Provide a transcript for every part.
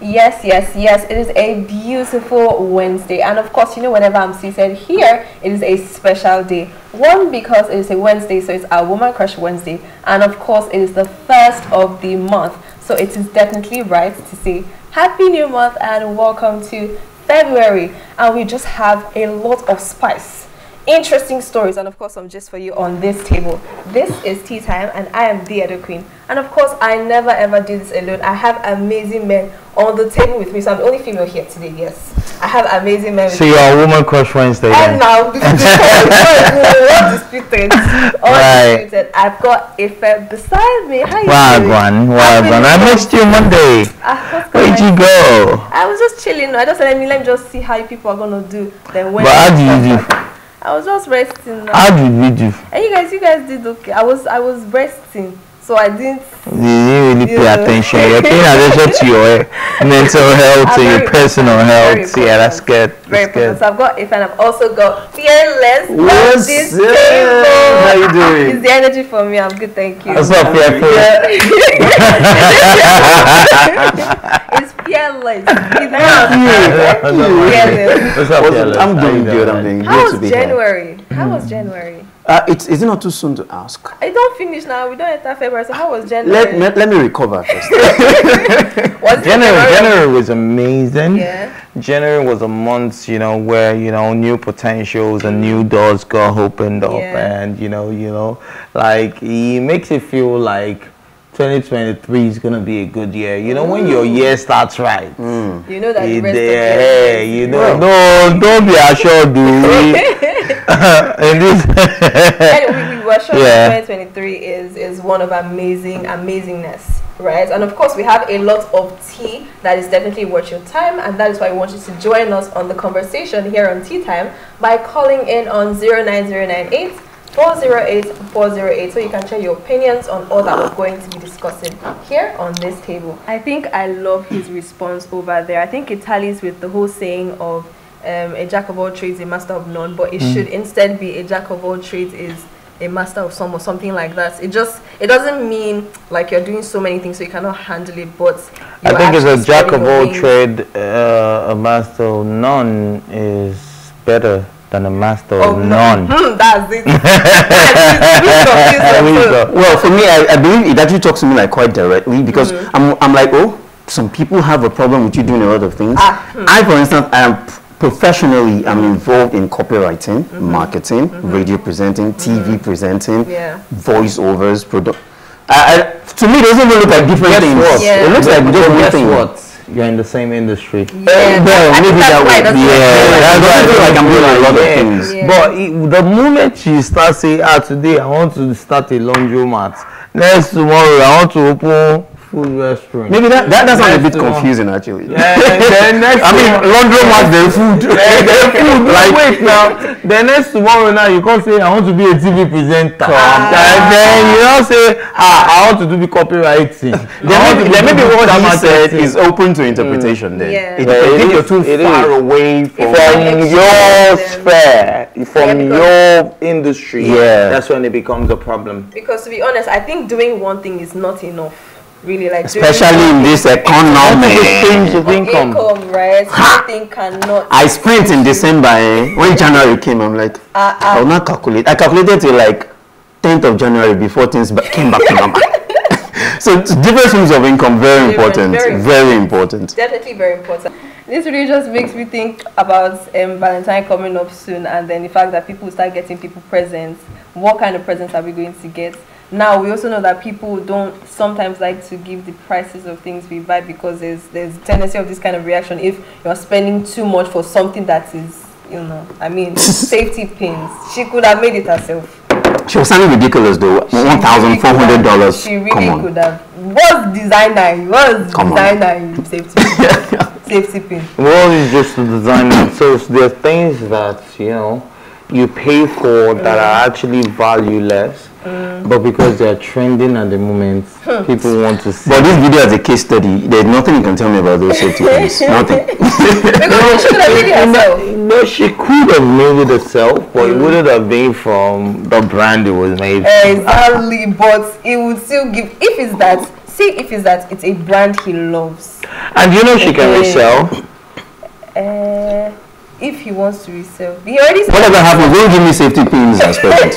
Yes, yes, yes. It is a beautiful Wednesday. And of course, you know, whenever I'm seated here, it is a special day. One, because it is a Wednesday, so it's our Woman Crush Wednesday. And of course, it is the first of the month. So it is definitely right to say Happy New Month and welcome to February. And we just have a lot of spice, interesting stories, and of course some gist for you on this table. This is Tea Time and I am the Edo Queen. And of course I never ever do this alone. I have amazing men on the table with me, so I'm the only female here today. Yes, I have amazing men with me. So you're a Woman Crush Wednesday and now this is undisputed. Undisputed. I've got Ife beside me. How you doing? Wagwan. I missed you Monday. Where'd you go? I was just chilling. I just let me just see how you people are gonna do. Then when but how do you do? I was just resting. How did we do? And you guys did okay. I was resting, so I didn't. You didn't really pay attention. You're paying attention to your mental health and your personal health. Yeah, that's good. Very important. So I've got Ife and I've also got Fearless. What's up? How you doing? It's the energy for me. I'm good, thank you. What's up, Fearless? It's Fearless. What's up, Fearless? I'm doing good. I'm doing good. How was January? How was January? Is it not too soon to ask? I don't finish now. We don't enter February. So how was January? Let me recover first. January was amazing. Yeah. January was a month, you know, where, you know, new potentials and new doors got opened up, and you know, like it makes it feel like 2023 is gonna be a good year. You know, when your year starts right, you know that the rest of the year, you know, no, don't be assured, Anyway, we were sure that 2023 is one of amazingness, right? And of course, we have a lot of tea that is definitely worth your time, and that is why we want you to join us on the conversation here on Tea Time by calling in on 09098 408 408, so you can share your opinions on all that we're going to be discussing here on this table. I think I love his response over there. I think it tallies with the whole saying of a jack of all trades, a master of none, but it should instead be a jack of all trades is a master of some, or something like that. It doesn't mean like you're doing so many things so you cannot handle it, but I think it's a jack of all trade, a master of none is better than a master of none. That's it. Well, for me, I believe it actually talks to me like quite directly, because I'm like, oh, some people have a problem with you doing a lot of things. I, for instance, I am professionally, I'm involved in copywriting, marketing, radio presenting, TV presenting, voiceovers, product. To me, it doesn't even look like different things. It looks like different things. You're in the same industry. Maybe that way. I feel like I'm doing a lot of things. But the moment you start saying, today I want to start a laundromat, next tomorrow I want to open food restaurant. Maybe that sounds a bit confusing actually. Laundromat, their food. Like, wait now. Then next tomorrow now you can't say I want to be a TV presenter. And then you don't say I want to do the copywriting. Then maybe what he said is open to interpretation. Then I think you're too far away from your sphere, from your industry. That's when it becomes a problem. Because to be honest, I think doing one thing is not enough. Really, like especially in this economy, income, right? Something cannot. I spent in December when January came. I'm like, I will not calculate. I calculated till like 10th of January before things came back to normal. So different streams of income, very important. Definitely very important. This really just makes me think about Valentine coming up soon, and then the fact that people start getting people presents. What kind of presents are we going to get? Now, we also know that people don't sometimes like to give the prices of things we buy, because there's a tendency of this kind of reaction if you're spending too much for something that is, you know, I mean, safety pins. She could have made it herself. She was sounding ridiculous though. $1,400. She really could have. What's designer? Safety pin. Safety pin. Well, it's just the designer. So there are things that, you know, you pay for that are actually valueless. But because they are trending at the moment, people want to see. But this video is a case study. There's nothing you can tell me about those safety pins. Nothing. Because she could have made it herself. No, she could have made it herself, but it wouldn't have been from the brand it was made. Exactly, but it would still give. If it's that see if it's that it's a brand he loves. And you know she can resell. If he wants to resell, he already said whatever happens, don't give me safety pins as present.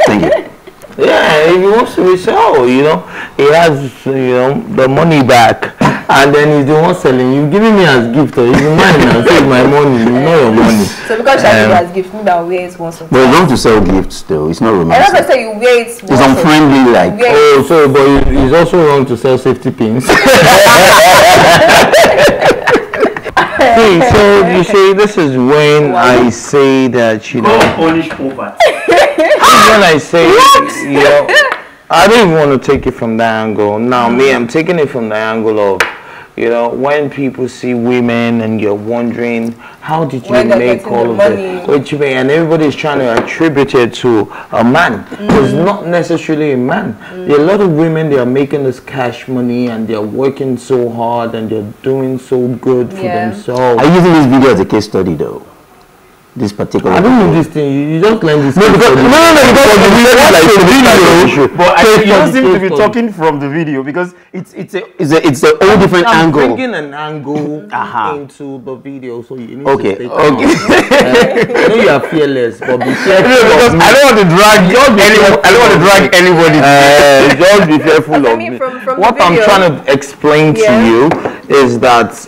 Thank you. Yeah, if he wants to resell, you know, he has, you know, the money back, and then he's the one selling. You giving me as gift, or it's mine and save my money. It's not your money. So because she has as gift, maybe I'll wear it once or twice. But you don't have to sell gifts though. It's not romantic. I don't say you wear it. It's unfriendly, like. Oh, so but it's also wrong to sell safety pins. See, so you see, this is when I say that, you know, Polish poverty. when I say, you know, I don't even want to take it from that angle. Now, me, I'm taking it from the angle of, you know, when people see women and you're wondering, how did you make all of it? Which way, and everybody's trying to attribute it to a man. It's not necessarily a man. There are a lot of women, they are making this cash money and they're working so hard and they're doing so good for themselves. Are you using this video as a case study though? This particular. I don't know this thing. You just learn this. No, because the video. But you don't seem to be talking from the video because it's a whole different angle. I'm bringing an angle into the video, so you need to stay calm. I know you are fearless, but be careful. Because I don't want to drag anybody. Just be careful of me. What I'm trying to explain to you is that.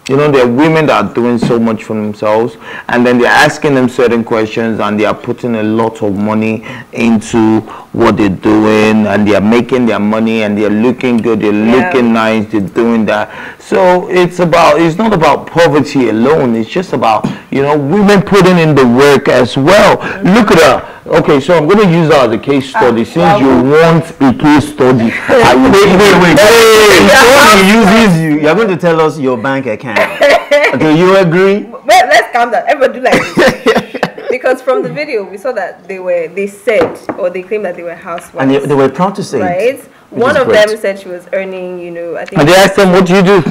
You know, there are women that are doing so much for themselves, and then they're asking them certain questions, and they are putting a lot of money into what they're doing, and they are making their money, and they're looking good, they're looking nice, they're doing that. So it's not about poverty alone. It's just about, you know, women putting in the work as well. Look at her. Okay, so I'm going to use that as a case study. Since you want a case study, wait. Before he uses you, you're going to tell us your bank account. Do you agree? Well, let's calm down. Everybody do like this. Because from the video, we saw that they claimed that they were housewives. And they were proud to say it. One of them said she was earning, you know, I think. And they asked them, what do you do?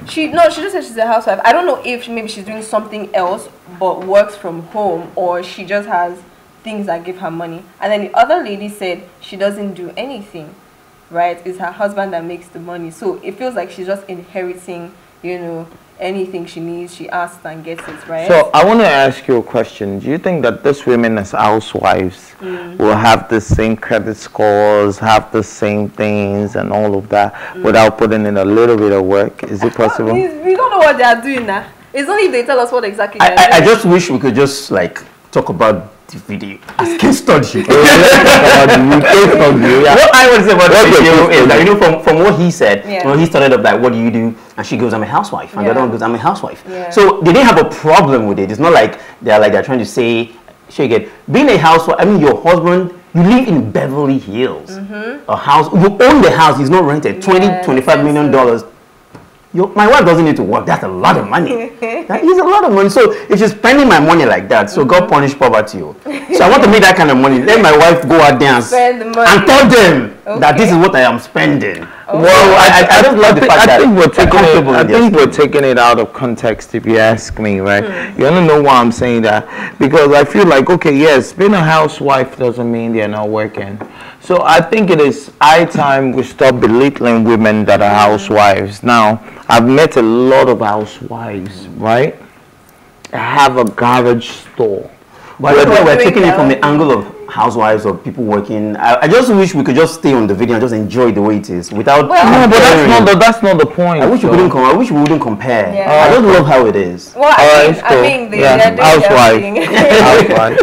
She just said she's a housewife. I don't know if maybe she's doing something else, but works from home, or she just has things that give her money. And then the other lady said she doesn't do anything, right? It's her husband that makes the money. So it feels like she's just inheriting, you know, anything she needs, she asks and gets it, right? So I want to ask you a question. Do you think that these women as housewives will have the same credit scores, have the same things and all of that without putting in a little bit of work? Is it possible? We don't know what they are doing now. It's only if they tell us what exactly they are doing. I just wish we could just like talk about the video as case study. What I would say about the video is that, you know, from what he said, when he started up like, what do you do? And she goes, I'm a housewife. And the other one goes, I'm a housewife. So they didn't have a problem with it. It's not like they're trying to say, being a housewife, I mean, your husband, you live in Beverly Hills. A house, you own the house, he's not rented. $25 million. My wife doesn't need to work. That's a lot of money. That is a lot of money. So if she's spending my money like that, so God punish poverty. So I want to make that kind of money. Let my wife go out there and tell them that this is what I am spending. Well, I don't love the fact that I think we're taking it out of context, if you ask me, right? You don't know why I'm saying that, because I feel like, okay, yes, being a housewife doesn't mean they're not working. So I think it is high time we stop belittling women that are housewives. Now, I've met a lot of housewives, right? I have a garage store. But we're taking it from the angle of housewives or people working. I just wish we could just stay on the video and just enjoy the way it is without. Well, no, but that's not the point. I wish we couldn't. I wish we wouldn't compare. I just love how it is. Well, I mean, they're doing housewives.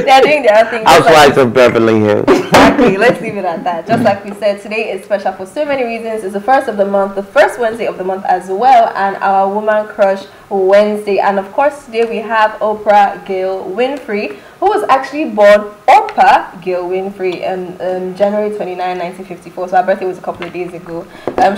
They're doing their thing. Housewives of Beverly Hills. Exactly. Let's leave it at that. Just like we said, today is special for so many reasons. It's the first of the month, the first Wednesday of the month as well, and our Woman Crush Wednesday. And of course, today we have Oprah Gail Winfrey, who was actually born Oprah Gail Winfrey on January 29, 1954. So her birthday was a couple of days ago.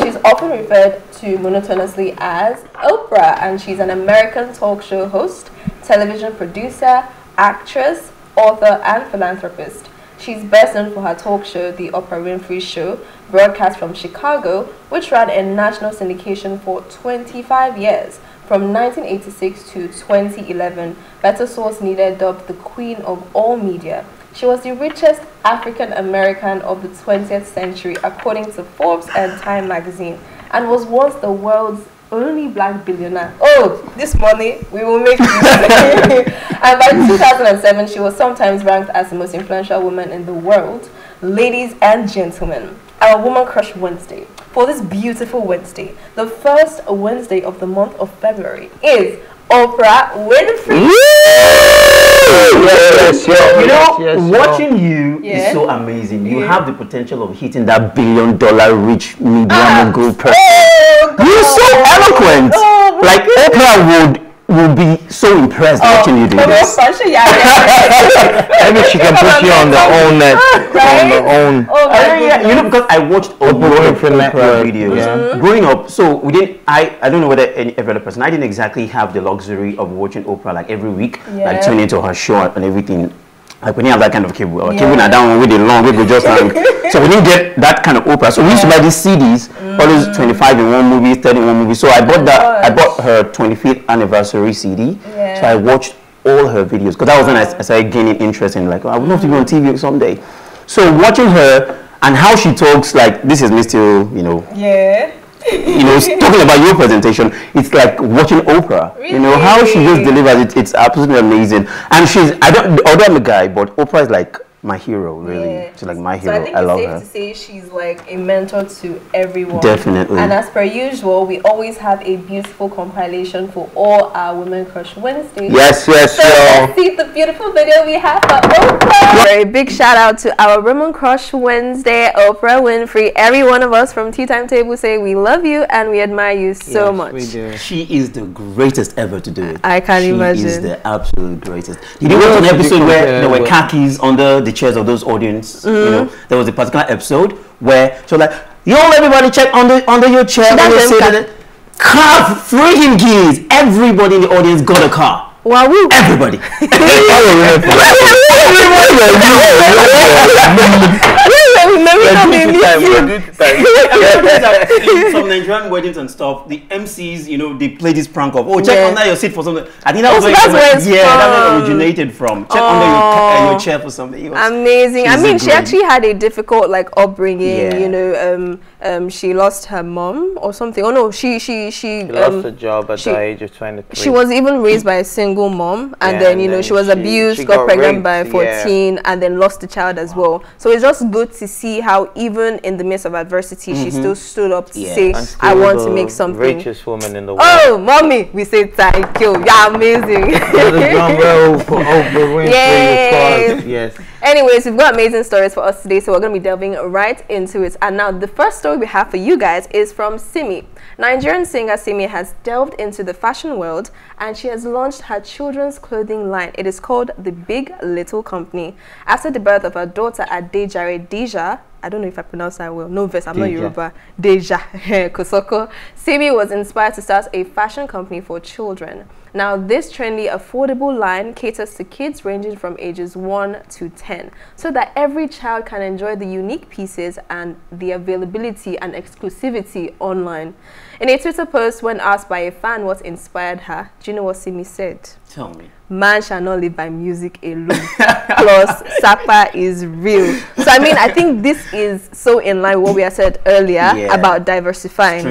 She's often referred to monotonously as Oprah, and she's an American talk show host, television producer, actress, author, and philanthropist. She's best known for her talk show, The Oprah Winfrey Show, broadcast from Chicago, which ran in national syndication for 25 years. From 1986 to 2011, Better Source Needed dubbed the Queen of All Media. She was the richest African American of the 20th century, according to Forbes and Time magazine, and was once the world's only black billionaire. Oh, this money we will make it. And by 2007, she was sometimes ranked as the most influential woman in the world. Ladies and gentlemen, our Woman Crush Wednesday. For this beautiful Wednesday, the first Wednesday of the month of February is Oprah Winfrey. Watching you is so amazing. You have the potential of hitting that $1 billion rich medium group person. You're so eloquent. Like Oprah would be so impressed watching you do this. Maybe she can put you on the own net, on the own. You know, because I watched Oprah videos growing up. So we didn't. I don't know whether every other person. I didn't exactly have the luxury of watching Oprah like every week, like tuning into her show and everything. Like we didn't have that kind of cable. Our cable now down with the long, we would just hang. So we didn't get that kind of Oprah. So we used to buy these CDs, all those 25 in one movie, 30 in one movie. So I bought that. I bought her 25th anniversary CD. So I watched all her videos because that was when I started gaining interest in like, oh, I would love to be on TV someday. So watching her and how she talks, like this is me still, you know. Talking about your presentation, it's like watching Oprah. Really? You know how she just delivers it. It's absolutely amazing. And although I'm a guy, but Oprah is like my hero, really. She's like my hero. So I think I love her. it's safe to say she's like a mentor to everyone. Definitely. And as per usual, we always have a beautiful compilation for all our Women Crush Wednesdays. Yes. So let's see the beautiful video we have for Oprah. A big shout out to our Women Crush Wednesday, Oprah Winfrey. Every one of us from Tea Time Table say we love you and we admire you so much. We do. She is the greatest ever to do it. I can't imagine. She is the absolute greatest. Did you watch an episode where there were khakis under the chairs of those audience? You know, there was a particular episode where she was like, "Yo, everybody, check under your chair." Car freaking keys. Everybody in the audience got a car. Wow, everybody. Some Nigerian weddings and stuff, the MCs, you know, they play this prank of, oh, check under your seat for something. I think that was that's where it originated from. Check under your chair for something. Amazing. I mean, she actually had a difficult like upbringing. You know, she lost her mom or something. Oh no, she lost her job at the age of 23. She was even raised by a single mom, and then you know she was abused, got pregnant by 14, and then lost the child as well. So it's just good to see how even in the midst of adversity, she still stood up to say, "I want to make something." Richest woman in the world. Oh, mommy, we say thank you. You're amazing. Yes. Anyways, we've got amazing stories for us today, so we're going to be delving right into it. And now the first story we have for you guys is from Simi. Nigerian singer Simi has delved into the fashion world and she has launched her children's clothing line. It is called The Big Little Company. After the birth of her daughter Deja, I don't know if I pronounce that well. No verse, I'm not Yoruba. Deja Kosoko. Simi was inspired to start a fashion company for children. Now, this trendy, affordable line caters to kids ranging from ages 1 to 10, so that every child can enjoy the unique pieces and the availability and exclusivity online. In a Twitter post, when asked by a fan what inspired her, do you know what Simi said? Tell me. Man shall not live by music alone. Plus, Sapa is real. So, I mean, I think this is so in line with what we had said earlier about diversifying,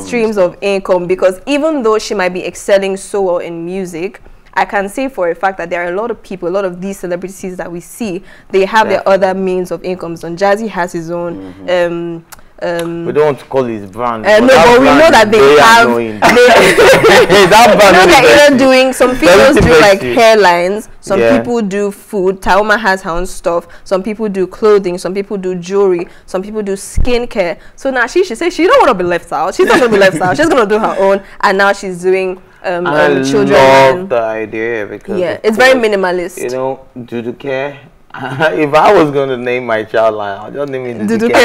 streams of income. Because even though she might be excelling so well in music, I can say for a fact that there are a lot of people, a lot of these celebrities that we see, they have their other means of incomes. And Jazzy has his own. We don't want to call his brand. No, but we know that they have. They're either doing, some people do like hairlines, some people do food. Taoma has her own stuff. Some people do clothing. Some people do jewelry. Some people do skincare. So now she says she don't want to be left out. She's not going to be left out. She's going to do her own. And now she's doing children. I love the idea because it's very minimalist. You know, Duduke. If I was going to name my child line, I'll just name it Duduke.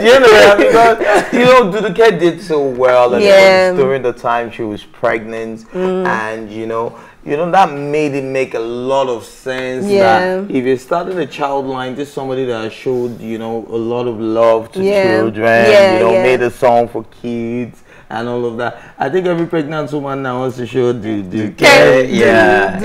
You know, because you know Duduke did so well, and it was during the time she was pregnant, and you know that made it make a lot of sense. That if you started a child line, just somebody that showed a lot of love to children, made a song for kids. and all of that. I think every pregnant woman now wants to show the care. Yeah.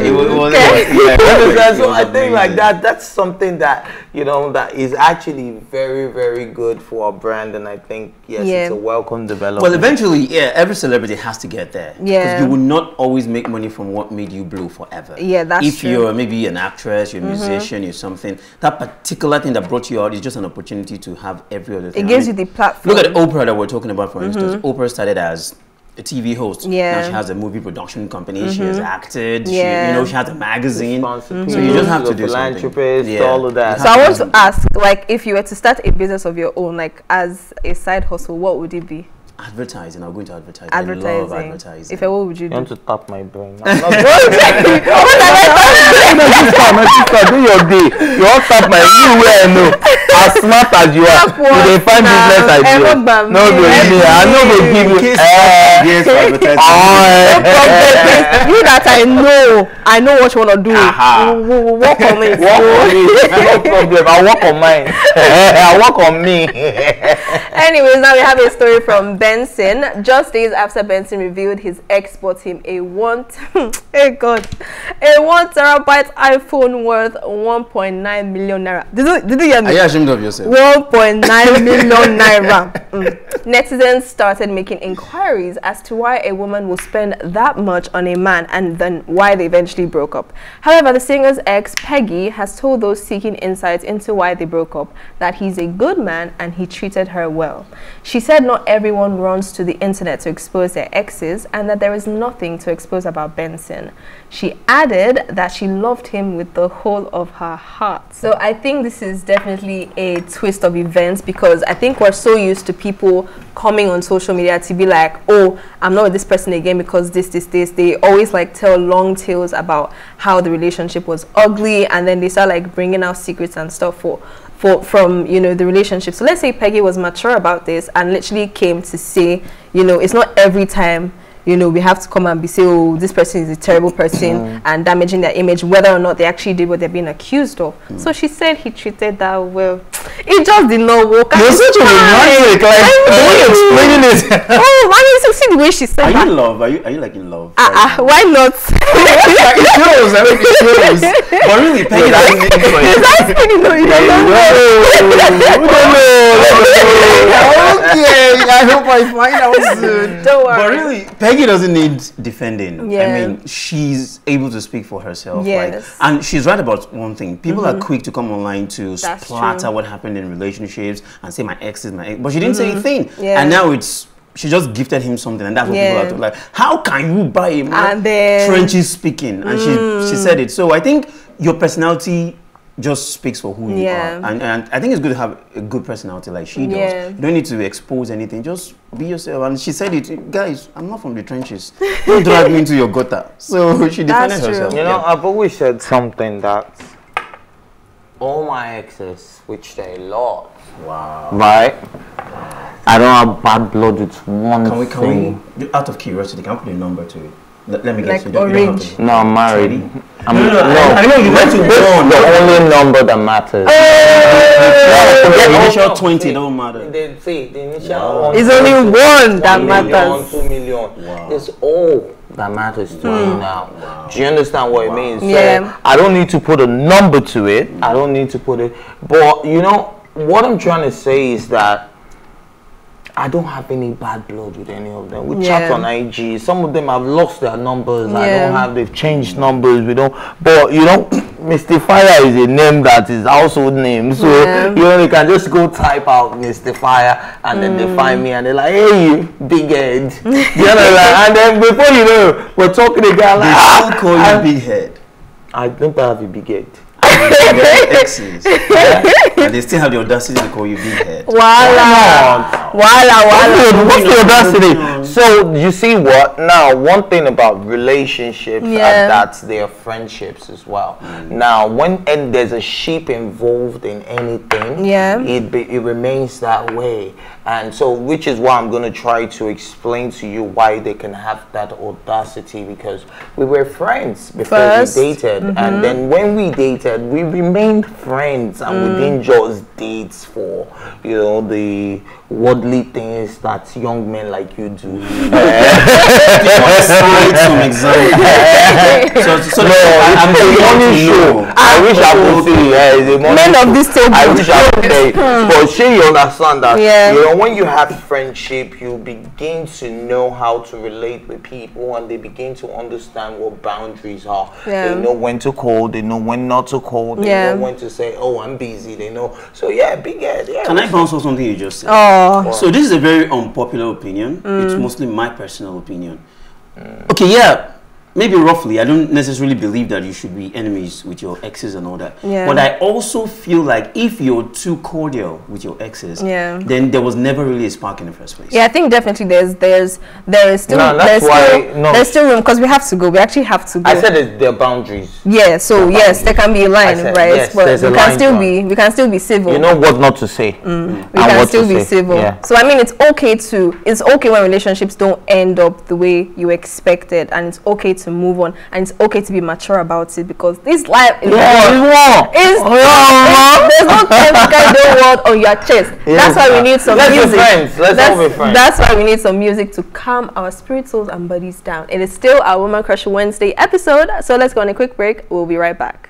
So I think like that's something that, you know, that is actually very, very good for our brand, and I think it's a welcome development. Well, eventually, every celebrity has to get there. Yeah. Because you will not always make money from what made you blue forever. Yeah, that's true. If you're maybe an actress, you're a musician, you're something, that particular thing that brought you out is just an opportunity to have every other thing. It gives you the platform. Look at Oprah that we're talking about, for instance. Oprah started as a TV host. Now she has a movie production company. She has acted. She has a magazine. So you just have to do something. All of that. So I want to ask, like, if you were to start a business of your own, like as a side hustle, what would it be? Advertising. I'm going to advertise. Advertising. I love advertising. If what would you do? You want to tap my brain? I'm not do your day. You want to tap my no. As smart as you are, you can find business ideas. No, really, I know they give you. Yes, advertising. You that I know what you want to do. Work on it. No problem. I'll work on mine. I'll work on me. Anyways, now we have a story from Benson. Just days after Benson revealed his ex bought him a 1 terabyte iPhone worth 1.9 million naira. Did you hear me? Are you ashamed of yourself? 1.9 million naira. Netizens started making inquiries as to why a woman will spend that much on a man, and then why they eventually broke up. However, the singer's ex, Peggy, has told those seeking insights into why they broke up that he's a good man and he treated her well. She said not everyone runs to the internet to expose their exes, and that there is nothing to expose about Benson. She added that she loved him with the whole of her heart. So I think this is definitely a twist of events, because I think we're so used to people coming on social media to be like, oh, I'm not with this person again because this. They always like tell long tales about how the relationship was ugly, and then they start like bringing out secrets and stuff from the relationship. So let's say Peggy was mature about this and literally came to say, it's not every time we have to come and be say, oh, this person is a terrible person and damaging their image, whether or not they actually did what they're being accused of. So she said he treated that well. It just did not work. You're such a romantic, like the way you're explaining it. Oh, I mean, see the way she said. Are you in love? Are you like in love? Why not? It shows. I mean, it shows. But really, Peggy doesn't need for it. Okay, I hope I find out soon. Don't worry. But really, Peggy doesn't need defending. I mean, she's able to speak for herself. Yes. And she's right about one thing. People are quick to come online to splatter what happened in relationships and say my ex is my ex. But she didn't say a thing. And now she just gifted him something, and that's what people are like. How can you buy a man Frenchy speaking? And she said it. So I think your personality just speaks for who you are, and I think it's good to have a good personality like she does. You don't need to expose anything, just be yourself. And she said it, guys, I'm not from the trenches, don't drag me into your gutter. So she defended herself. I've always said something that all my exes, which they love, right, I don't have bad blood with one thing. Can we, out of curiosity, can I put a number to it? Let me guess. Like orange. No, I'm married. No. I know you went to one. The only number that matters. The initial 20 don't matter. They say the initial it's only one that matters. 2 million. It's all that matters to me now. Do you understand what it means? Yeah. So I don't need to put a number to it. I don't need to put it. But what I'm trying to say is that I don't have any bad blood with any of them. We chat on IG. Some of them have lost their numbers. I don't have. They've changed numbers. We don't. But Mr. Fire is a name that is household name. So they can just go type out Mr. Fire and then they find me and they're like, hey, you big head. And then before you know, we're talking again. They still call you big head. I don't have a big head. Exes. And they still have the audacity to call you big head. What's the audacity? So you see what? Now, one thing about relationships, and that's their friendships as well. Now, when there's a sheep involved in anything, it remains that way. And so, which is why I'm going to try to explain to you why they can have that audacity, because we were friends before we dated. And then when we dated, we remained friends, and we didn't just date for, what godly things that young men like you do. Some examples. So I'm the morning show. I wish I could say, men of this table. I wish I could say, but sure you understand that, yeah. you know, when you have friendship, you begin to know how to relate with people, and they begin to understand what boundaries are. Yeah. They know when to call, they know when not to call, they know when to say, oh, I'm busy, they know. So yeah, big head. Yeah. Can I bounce on something you just said? Oh. So this is a very unpopular opinion. It's mostly my personal opinion. Okay, yeah. Maybe roughly, I don't necessarily believe that you should be enemies with your exes and all that. Yeah. But I also feel like if you're too cordial with your exes, then there was never really a spark in the first place. Yeah, I think definitely there is still there's still room, because we have to go. We actually have to go. I said there are boundaries. Yeah, so yes, there can be a line, right? Yes, but we can still be civil. You know what not to say. We can still be civil. Yeah. So I mean, it's okay when relationships don't end up the way you expected, and it's okay to move on, and it's okay to be mature about it, because this life is war. There's no time to carry the world on your chest. That's why we need some music. Let's all be friends. That's why we need some music to calm our spirit, souls, and bodies down. It is still our Woman Crush Wednesday episode, so let's go on a quick break. We'll be right back.